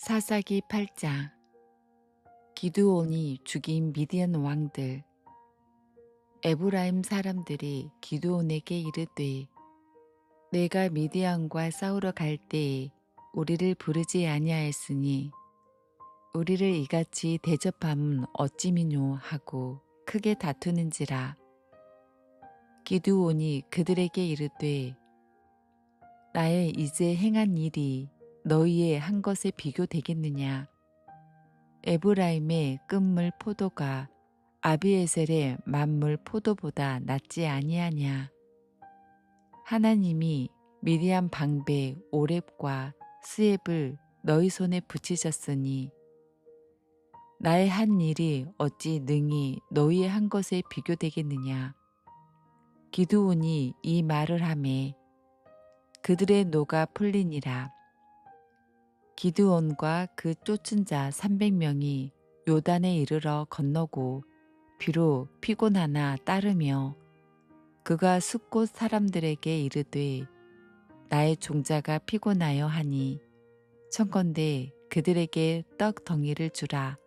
사사기 8장. 기드온이 죽인 미디안 왕들. 에브라임 사람들이 기드온에게 이르되, 내가 미디안과 싸우러 갈 때에 우리를 부르지 아니하였으니 우리를 이같이 대접함은 어찌미뇨 하고 크게 다투는지라. 기드온이 그들에게 이르되, 나의 이제 행한 일이 너희의 한 것에 비교되겠느냐. 에브라임의 끝물 포도가 아비에셀의 만물 포도보다 낫지 아니하냐. 하나님이 미디안 방배 오렙과 스앱을 너희 손에 붙이셨으니 나의 한 일이 어찌 능히 너희의 한 것에 비교되겠느냐. 기드온이 이 말을 하매 그들의 노가 풀리니라. 기드온과 그 쫓은 자 300명이 요단에 이르러 건너고 비록 피곤하나 따르며 그가 숫곳 사람들에게 이르되, 나의 종자가 피곤하여 하니 청컨대 그들에게 떡 덩이를 주라.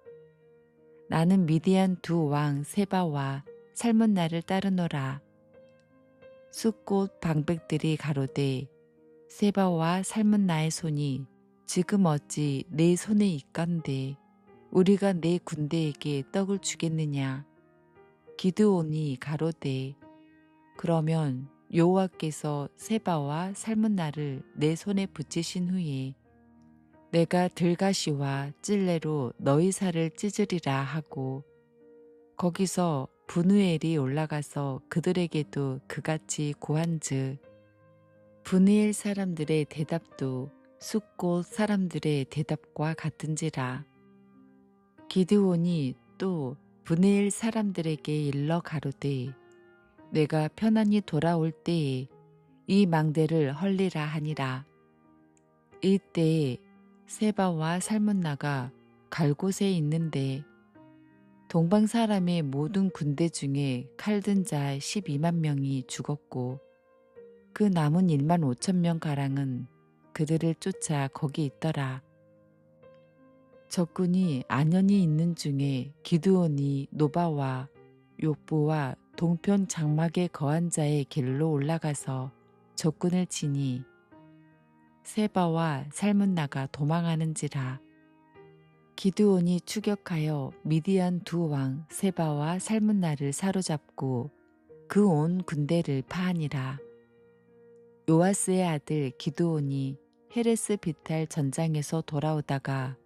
나는 미디안 두 왕 세바와 살문나를 따르노라. 숫곳 방백들이 가로되, 세바와 살문나의 손이 지금 어찌 내 손에 있건대 우리가 내 군대에게 떡을 주겠느냐. 기드온이 가로되, 그러면 여호와께서 세바와 살문나를 내 손에 붙이신 후에 내가 들가시와 찔레로 너희 살을 찢으리라 하고, 거기서 브누엘이 올라가서 그들에게도 그같이 고한즉 브누엘 사람들의 대답도 숫곳 사람들의 대답과 같은지라. 기드온이 또 브누엘 사람들에게 일러 가로되, 내가 편안히 돌아올 때에 이 망대를 헐리라 하니라. 이때에 세바와 살문나가 갈 곳에 있는데 동방 사람의 모든 군대 중에 칼든 자 12만 명이 죽었고 그 남은 1만 5천 명 가량은 그들을 쫓아 거기 있더라. 적군이 안연히 있는 중에 기드온이 노바와 욕보와 동편 장막에 거한 자의 길로 올라가서 적군을 치니 세바와 살문나가 도망하는지라. 기드온이 추격하여 미디안 두 왕 세바와 살문나를 사로잡고 그 온 군대를 파하니라. 요아스의 아들 기드온이 헤레스 비탈 전장에서 돌아오다가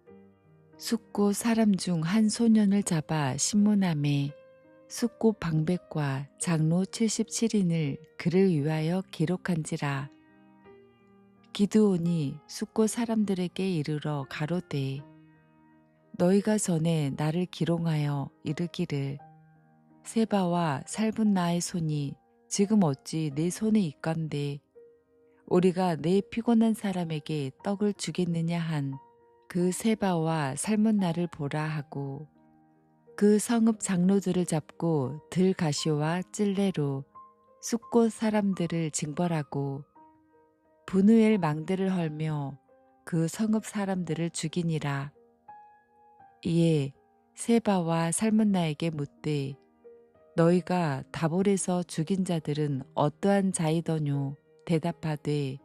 숫곳 사람 중 한 소년을 잡아 신문함에 숫곳 방백과 장로 77인을 그를 위하여 기록한지라. 기드온이 숫곳 사람들에게 이르러 가로되, 너희가 전에 나를 기롱하여 이르기를 세바와 살문나의 손이 지금 어찌 내 손에 있건대 우리가 내 피곤한 사람에게 떡을 주겠느냐 한 그 세바와 살문나를 보라 하고, 그 성읍 장로들을 잡고 들가시와 찔레로 숫곳 사람들을 징벌하고 브누엘 망대를 헐며 그 성읍 사람들을 죽이니라. 이에 세바와 살문나에게 묻되, 너희가 다볼에서 죽인 자들은 어떠한 자이더뇨? 대답하되,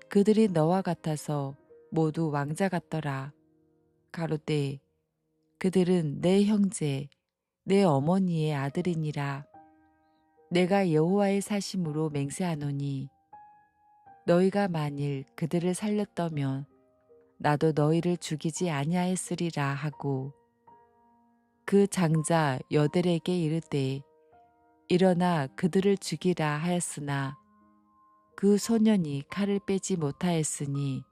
그들이 너와 같아서 모두 왕자 같더라. 가로되, 그들은 내 형제, 내 어머니의 아들이니라. 내가 여호와의 사심으로 맹세하노니 너희가 만일 그들을 살렸더면 나도 너희를 죽이지 아니하였으리라 하고, 그 장자 여델에게 이르되 일어나 그들을 죽이라 하였으나 그 소년이 칼을 빼지 못하였으니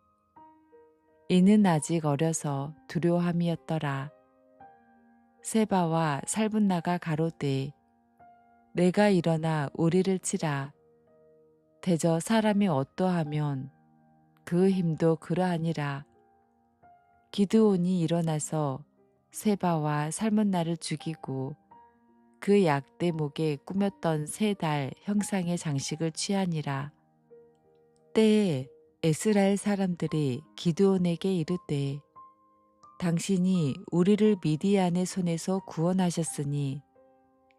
이는 아직 어려서 두려움이었더라. 세바와 살문나가 가로되, 내가 일어나 우리를 치라. 대저 사람이 어떠하면 그 힘도 그러하니라. 기드온이 일어나서 세바와 살문나를 죽이고 그 약대 목에 꾸몄던 3달 형상의 장식을 취하니라. 때에 에스라엘 사람들이 기드온에게 이르되, 당신이 우리를 미디안의 손에서 구원하셨으니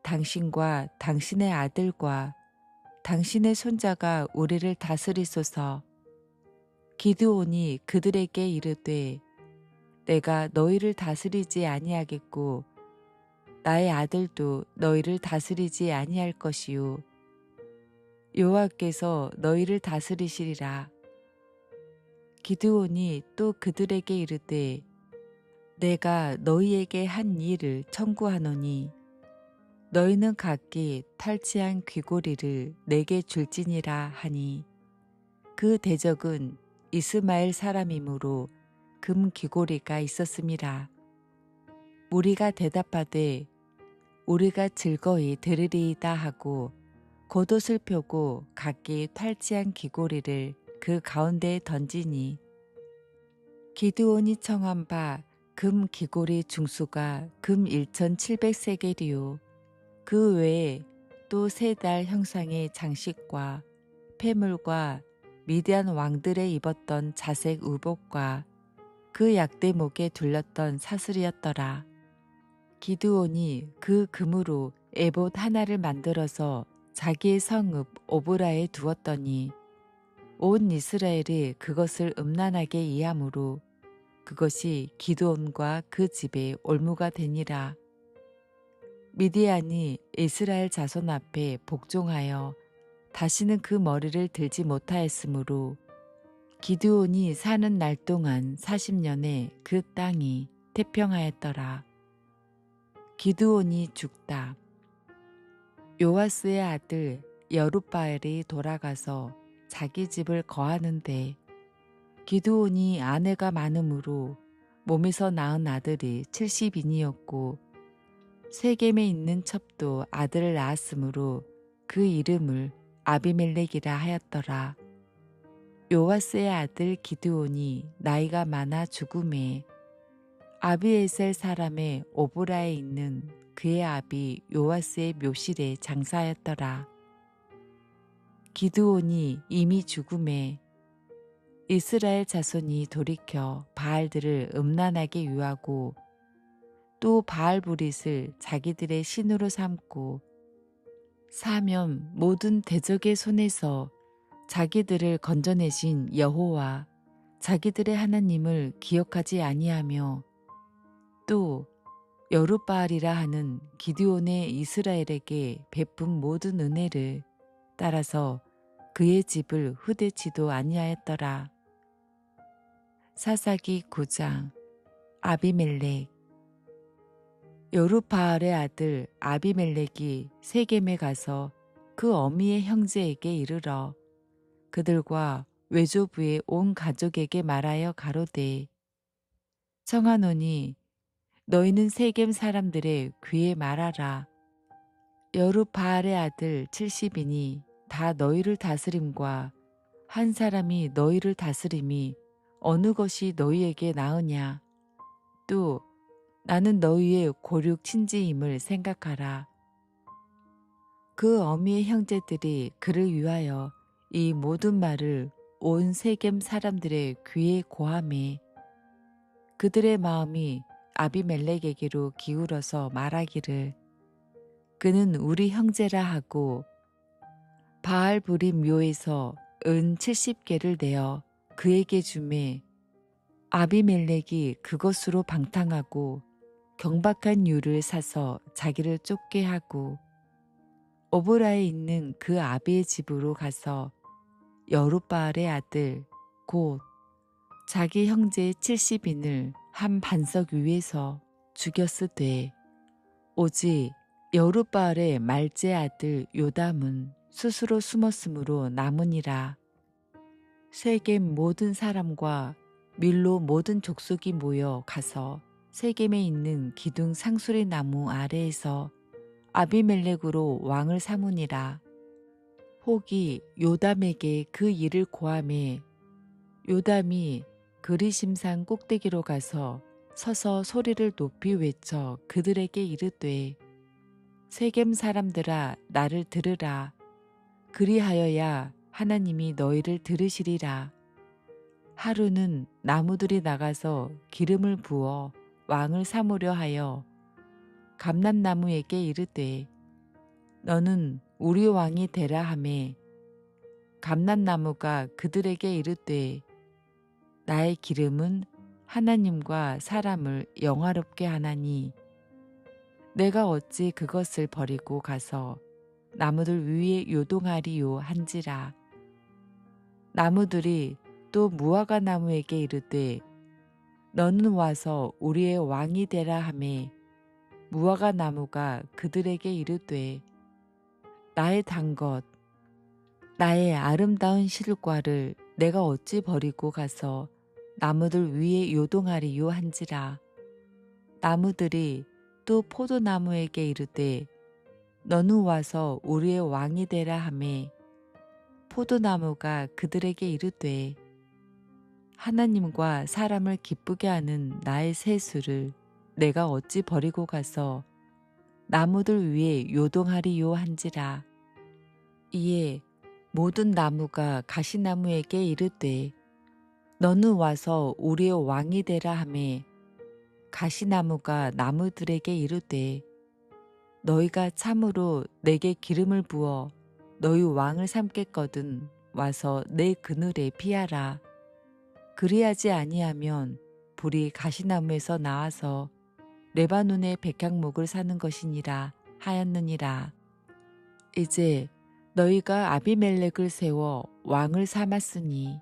당신과 당신의 아들과 당신의 손자가 우리를 다스리소서. 기드온이 그들에게 이르되 내가 너희를 다스리지 아니하겠고 나의 아들도 너희를 다스리지 아니할 것이요 여호와께서 너희를 다스리시리라. 기드온이 또 그들에게 이르되 내가 너희에게 한 일을 청구하노니 너희는 각기 탈취한 귀고리를 내게 줄지니라 하니 그 대적은 이스마엘 사람이므로 금 귀고리가 있었음이라. 무리가 대답하되 우리가 즐거이 들으리이다 하고 겉옷을 펴고 각기 탈취한 귀고리를 그 가운데에 던지니 기드온이 청한 바 금 귀고리 중수가 금 1700세겔이요 그 외에 또 3달 형상의 장식과 폐물과 미디안 왕들의 입었던 자색 의복과 그 약대목에 둘렸던 사슬이었더라. 기드온이 그 금으로 에봇 하나를 만들어서 자기의 성읍 오브라에 두었더니 온 이스라엘이 그것을 음란하게 이함으로 그것이 기드온과 그 집의 올무가 되니라. 미디안이 이스라엘 자손 앞에 복종하여 다시는 그 머리를 들지 못하였으므로 기드온이 사는 날 동안 40년에 그 땅이 태평하였더라. 기드온이 죽다. 요아스의 아들 여룻바알이 돌아가서 자기 집을 거하는데 기드온이 아내가 많으므로 몸에서 낳은 아들이 70인이었고 세겜에 있는 첩도 아들을 낳았으므로 그 이름을 아비멜렉이라 하였더라. 요아스의 아들 기드온이 나이가 많아 죽음에 아비에셀 사람의 오브라에 있는 그의 아비 요아스의 묘실에 장사하였더라. 기드온이 이미 죽음에 이스라엘 자손이 돌이켜 바알들을 음란하게 유하고 또 바알브릿을 자기들의 신으로 삼고 사면 모든 대적의 손에서 자기들을 건져내신 여호와 자기들의 하나님을 기억하지 아니하며 또 여룻바알이라 하는 기드온의 이스라엘에게 베푼 모든 은혜를 따라서 그의 집을 후대치도 아니하였더라. 사사기 9장. 아비멜렉. 여룻바알의 아들 아비멜렉이 세겜에 가서 그 어미의 형제에게 이르러 그들과 외조부의 온 가족에게 말하여 가로되 청하노니 너희는 세겜 사람들의 귀에 말하라. 여룻바알의 아들 70인이 다 너희를 다스림과 한 사람이 너희를 다스림이 어느 것이 너희에게 나으냐. 또 나는 너희의 고륙 친지임을 생각하라. 그 어미의 형제들이 그를 위하여 이 모든 말을 온 세겜 사람들의 귀에 고하매 그들의 마음이 아비멜렉에게로 기울어서 말하기를 그는 우리 형제라 하고 바알브릿 묘에서 은 70개를 내어 그에게 주매 아비멜렉이 그것으로 방탕하고 경박한 유를 사서 자기를 쫓게 하고 오브라에 있는 그 아비의 집으로 가서 여룻바알의 아들 곧 자기 형제의 70인을 한 반석 위에서 죽였으되 오직 여룻바알의 말제 아들 요담은 스스로 숨었으므로 남으니라. 세겜 모든 사람과 밀로 모든 족속이 모여 가서 세겜에 있는 기둥 상수리 나무 아래에서 아비멜렉으로 왕을 삼으니라. 혹이 요담에게 그 일을 고하매 요담이 그리심산 꼭대기로 가서 서서 소리를 높이 외쳐 그들에게 이르되 세겜 사람들아 나를 들으라. 그리하여야 하나님이 너희를 들으시리라. 하루는 나무들이 나가서 기름을 부어 왕을 삼으려 하여 감람나무에게 이르되 너는 우리 왕이 되라 하매 감람나무가 그들에게 이르되 나의 기름은 하나님과 사람을 영화롭게 하나니 내가 어찌 그것을 버리고 가서 나무들 위에 요동하리요 한지라. 나무들이 또 무화과 나무에게 이르되 너는 와서 우리의 왕이 되라 하매 무화과 나무가 그들에게 이르되 나의 단 것 나의 아름다운 실과를 내가 어찌 버리고 가서 나무들 위에 요동하리요 한지라. 나무들이 또 포도나무에게 이르되 너는 와서 우리의 왕이 되라 하매 포도나무가 그들에게 이르되 하나님과 사람을 기쁘게 하는 나의 세수를 내가 어찌 버리고 가서 나무들 위에 요동하리요 한지라. 이에 모든 나무가 가시나무에게 이르되 너는 와서 우리의 왕이 되라 하매 가시나무가 나무들에게 이르되 너희가 참으로 내게 기름을 부어 너희 왕을 삼겠거든 와서 내 그늘에 피하라. 그리하지 아니하면 불이 가시나무에서 나와서 레바논의 백향목을 사는 것이니라 하였느니라. 이제 너희가 아비멜렉을 세워 왕을 삼았으니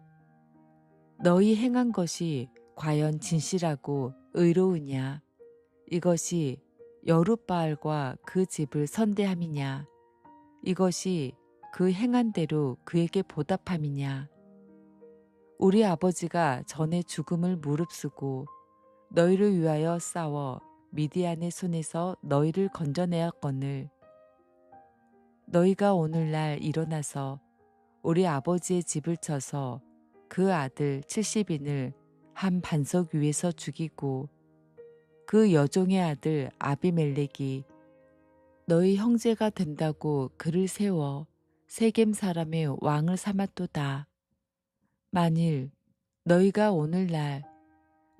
너희 행한 것이 과연 진실하고 의로우냐? 이것이 여룻바알과 그 집을 선대함이냐? 이것이 그 행한 대로 그에게 보답함이냐? 우리 아버지가 전에 죽음을 무릅쓰고 너희를 위하여 싸워 미디안의 손에서 너희를 건져내었거늘 너희가 오늘날 일어나서 우리 아버지의 집을 쳐서 그 아들 70인을 한 반석 위에서 죽이고 그 여종의 아들 아비멜렉이 너희 형제가 된다고 그를 세워 세겜 사람의 왕을 삼았도다. 만일 너희가 오늘날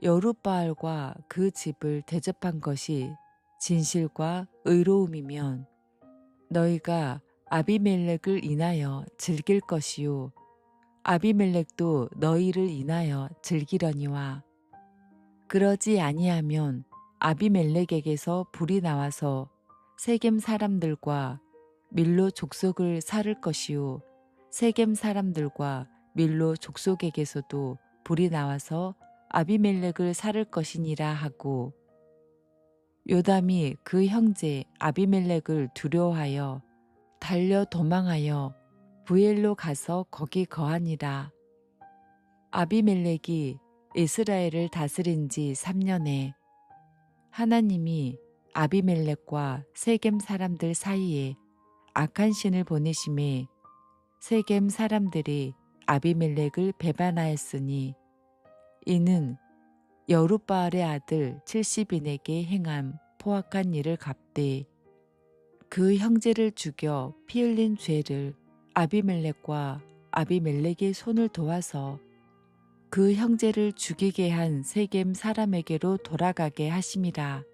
여룻바알과 그 집을 대접한 것이 진실과 의로움이면 너희가 아비멜렉을 인하여 즐길 것이요 아비멜렉도 너희를 인하여 즐기려니와 그러지 아니하면 아비멜렉에게서 불이 나와서 세겜 사람들과 밀로 족속을 살을 것이요 세겜 사람들과 밀로 족속에게서도 불이 나와서 아비멜렉을 살을 것이니라 하고 요담이 그 형제 아비멜렉을 두려워하여 달려 도망하여 부엘로 가서 거기 거하니라. 아비멜렉이 이스라엘을 다스린 지 3년에 하나님이 아비멜렉과 세겜 사람들 사이에 악한 신을 보내심에 세겜 사람들이 아비멜렉을 배반하였으니 이는 여룻바알의 아들 70인에게 행한 포악한 일을 갚되 그 형제를 죽여 피 흘린 죄를 아비멜렉과 아비멜렉의 손을 도와서 그 형제를 죽이게 한 세겜 사람에게로 돌아가게 하심이라.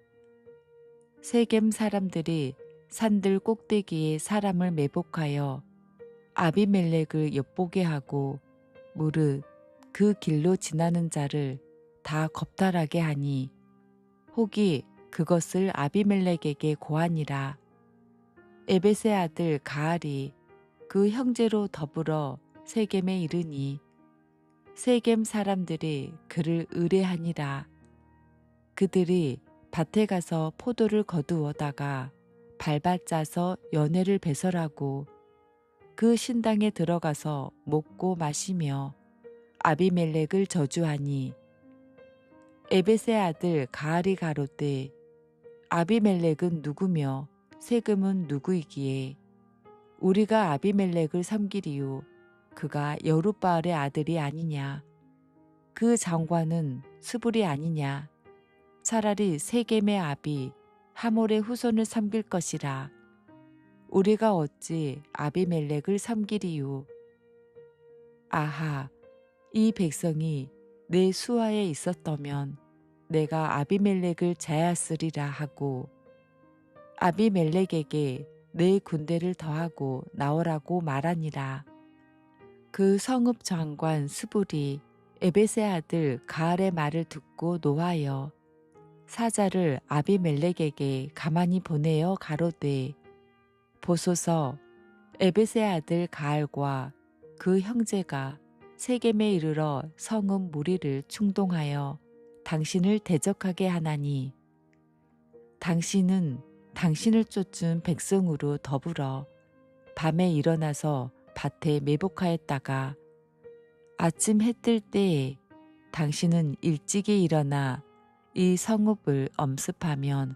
세겜 사람들이 산들 꼭대기에 사람을 매복하여 아비멜렉을 엿보게 하고 무릇 그 길로 지나는 자를 다 겁탈하게 하니 혹이 그것을 아비멜렉에게 고하니라. 에벳의 아들 가알이 그 형제로 더불어 세겜에 이르니 세겜 사람들이 그를 의뢰하니라. 그들이 밭에 가서 포도를 거두어다가 발밭 짜서 연회를 배설하고 그 신당에 들어가서 먹고 마시며 아비멜렉을 저주하니 에벳의 아들 가알이 가로되 아비멜렉은 누구며 세금은 누구이기에 우리가 아비멜렉을 섬기리요 그가 여룻바알의 아들이 아니냐 그 장관은 스불이 아니냐 차라리 세겜의 아비 하몰의 후손을 섬길 것이라 우리가 어찌 아비멜렉을 섬기리요 아하 이 백성이 내 수하에 있었더면 내가 아비멜렉을 제하였으리라 하고 아비멜렉에게 내 군대를 더하고 나오라고 말하니라. 그 성읍 장관 스불이 에벳의 아들 가알의 말을 듣고 노하여 사자를 아비멜렉에게 가만히 보내어 가로되 보소서, 에벳의 아들 가알과 그 형제가 세겜에 이르러 성읍 무리를 충동하여 당신을 대적하게 하나니 당신은 당신을 쫓은 백성으로 더불어 밤에 일어나서 밭에 매복하였다가 아침 해 뜰 때에 당신은 일찍이 일어나 이 성읍을 엄습하면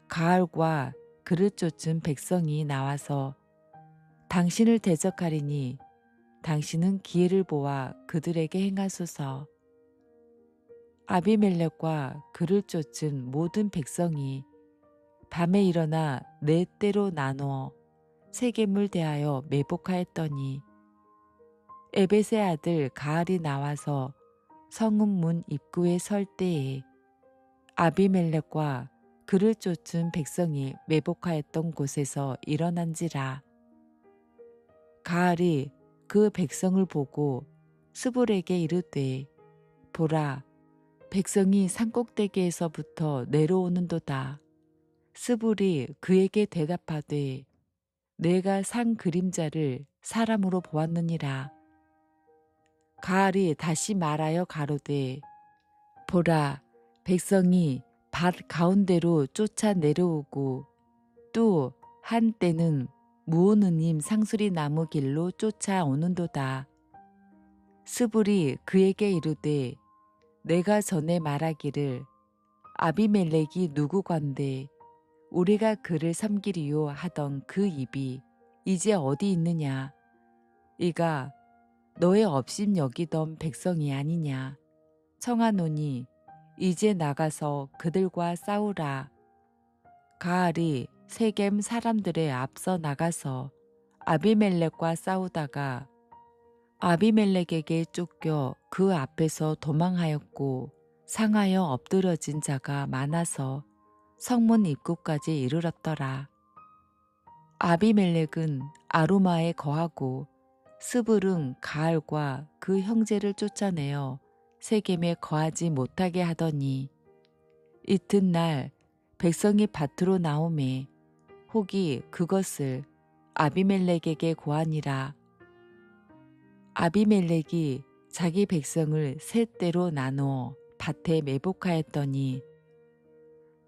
가알과 그를 쫓은 백성이 나와서 당신을 대적하리니 당신은 기회를 보아 그들에게 행하소서. 아비멜렉과 그를 쫓은 모든 백성이 밤에 일어나 네 때로 나누어 세겜을 대하여 매복하였더니 에벳의 아들 가알이 나와서 성읍 문 입구에 설 때에 아비멜렉과 그를 쫓은 백성이 매복하였던 곳에서 일어난지라. 가알이 그 백성을 보고 스불에게 이르되 보라, 백성이 산꼭대기에서부터 내려오는도다. 스불이 그에게 대답하되 내가 산 그림자를 사람으로 보았느니라. 가알이 다시 말하여 가로되 보라, 백성이 밭 가운데로 쫓아 내려오고 또 한때는 무오느님 상수리 나무 길로 쫓아오는도다. 스불이 그에게 이르되 내가 전에 말하기를 아비멜렉이 누구건데 우리가 그를 섬기리요 하던 그 입이 이제 어디 있느냐. 이가 너의 업심 여기던 백성이 아니냐. 청하노니 이제 나가서 그들과 싸우라. 가알이 세겜 사람들의 앞서 나가서 아비멜렉과 싸우다가 아비멜렉에게 쫓겨 그 앞에서 도망하였고 상하여 엎드러진 자가 많아서 성문 입구까지 이르렀더라. 아비멜렉은 아루마에 거하고 스불은 가알과 그 형제를 쫓아내어 세겜에 거하지 못하게 하더니 이튿날 백성이 밭으로 나오매 혹이 그것을 아비멜렉에게 고하니라. 아비멜렉이 자기 백성을 세 때로 나누어 밭에 매복하였더니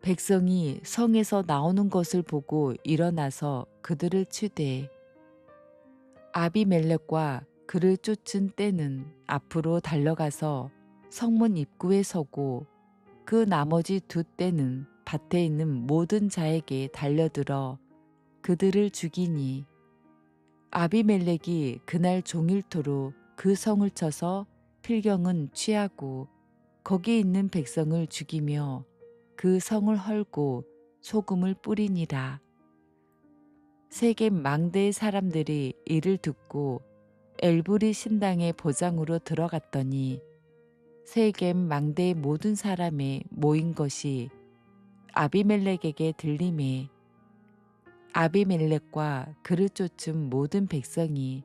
백성이 성에서 나오는 것을 보고 일어나서 그들을 치되 아비멜렉과 그를 쫓은 떼는 앞으로 달려가서 성문 입구에 서고 그 나머지 두 떼는 밭에 있는 모든 자에게 달려들어 그들을 죽이니 아비멜렉이 그날 종일토록 그 성을 쳐서 필경은 취하고 거기 있는 백성을 죽이며 그 성을 헐고 소금을 뿌리니라. 세겜 망대의 사람들이 이를 듣고 엘브리 신당의 보장으로 들어갔더니 세겜 망대의 모든 사람의 모인 것이 아비멜렉에게 들리매 아비멜렉과 그를 쫓은 모든 백성이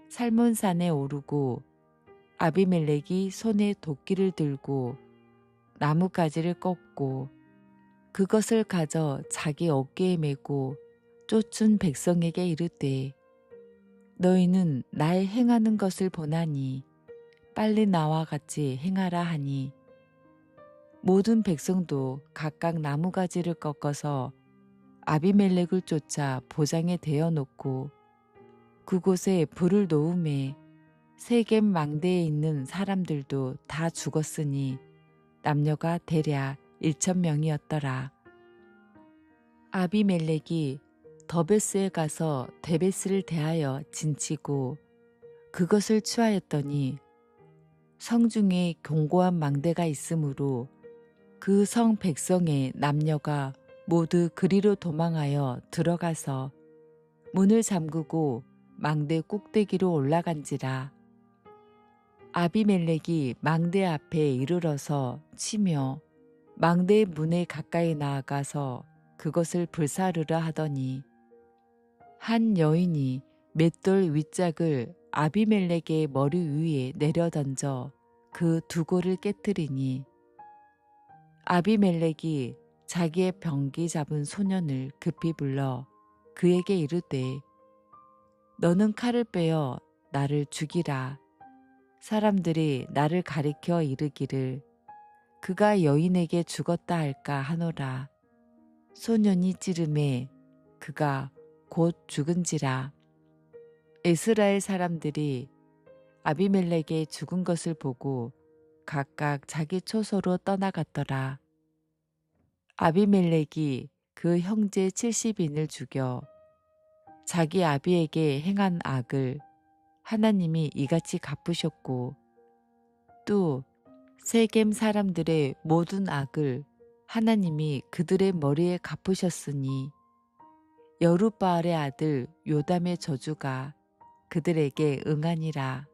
살몬산에 오르고 아비멜렉이 손에 도끼를 들고 나뭇가지를 꺾고 그것을 가져 자기 어깨에 메고 쫓은 백성에게 이르되 너희는 나의 행하는 것을 보나니 빨리 나와 같이 행하라 하니 모든 백성도 각각 나무가지를 꺾어서 아비멜렉을 쫓아 보장에 대어 놓고 그곳에 불을 놓음에 세겜 망대에 있는 사람들도 다 죽었으니 남녀가 대략 1,000명이었더라. 아비멜렉이 더베스에 가서 데베스를 대하여 진치고 그것을 취하였더니 성중에 견고한 망대가 있으므로 그 성 백성의 남녀가 모두 그리로 도망하여 들어가서 문을 잠그고 망대 꼭대기로 올라간지라. 아비멜렉이 망대 앞에 이르러서 치며 망대의 문에 가까이 나아가서 그것을 불사르려 하더니 한 여인이 맷돌 윗짝을 아비멜렉의 머리 위에 내려던져 그 두골을 깨뜨리니 아비멜렉이 자기의 병기 잡은 소년을 급히 불러 그에게 이르되 너는 칼을 빼어 나를 죽이라. 사람들이 나를 가리켜 이르기를 그가 여인에게 죽었다 할까 하노라. 소년이 찌름에 그가 곧 죽은지라. 이스라엘 사람들이 아비멜렉의 죽은 것을 보고 각각 자기 초소로 떠나갔더라. 아비멜렉이 그 형제 70인을 죽여 자기 아비에게 행한 악을 하나님이 이같이 갚으셨고 또 세겜 사람들의 모든 악을 하나님이 그들의 머리에 갚으셨으니 여룻바알의 아들 요담의 저주가 그들에게 응하니라.